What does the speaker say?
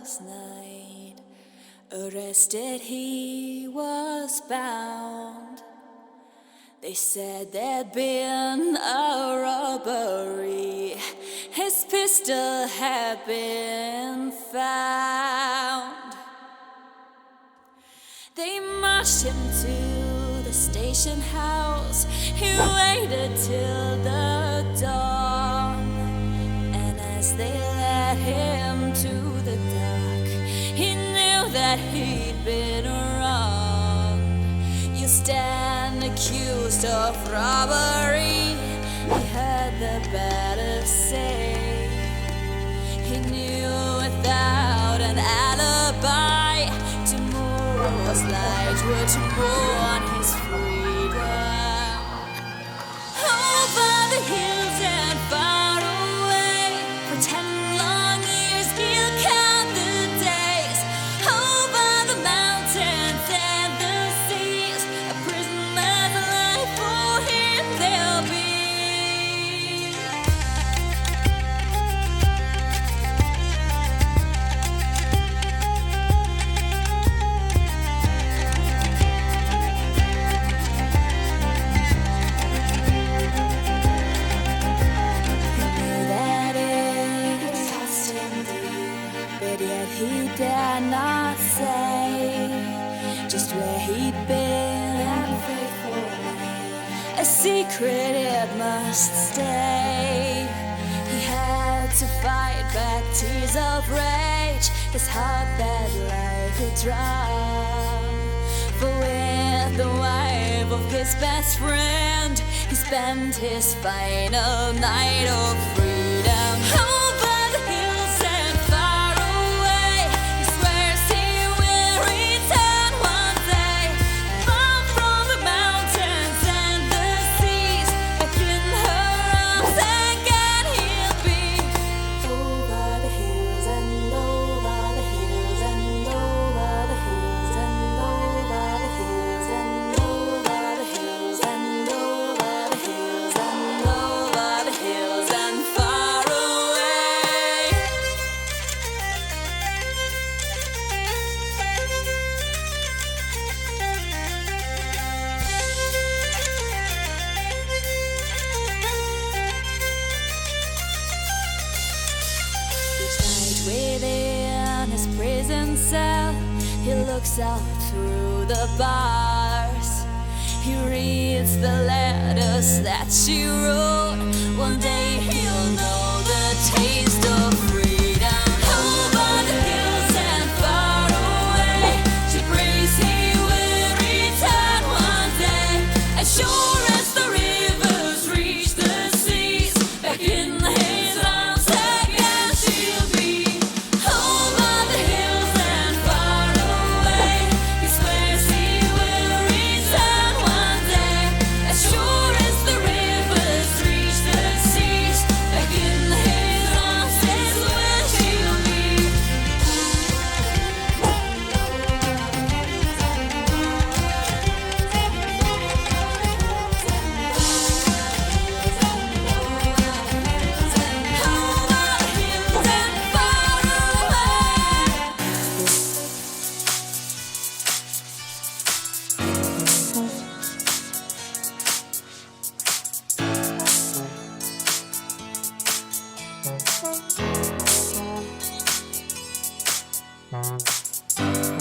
last night. Arrested, he was bound. They said there'd been a robbery. His pistol had been found. They marched him to the station house. He waited till the dawn, and as they led him to the dock, he knew that he'd been wronged. You stand accused of robbery, he heard the battle say. He knew without an alibi, tomorrow's light would born his freedom. Over the hills and far away, for 10 long years he'll count the days. Over the mountains and the seas, a prisoner's life for him there'll be. But yet he dare not say just where he'd been. A secret it must stay. He had to fight back tears of rage, his heart that like a drum. For with the wife of his best friend, he spent his final night of freedom. Over the hills and far away, he swears he will return one day. Far from the mountains and the seas, back in her arms again he'll be. Over the hills and over the hills and over the hills and over the hills and over the hills and over the hills and over the hills and far away. Each night within his prison cell, he looks out through the bars. He reads the letters that she wrote. One day he'll know the taste of freedom. Over the hills and far away, she prays he will return one day. As sure as the rivers reach the seas, back in his arms again she'll be. Over the hills and far away, he swears he will return one day. As sure as the rivers reach the seas, back in his arms is where she'll be. Over the hills and far away.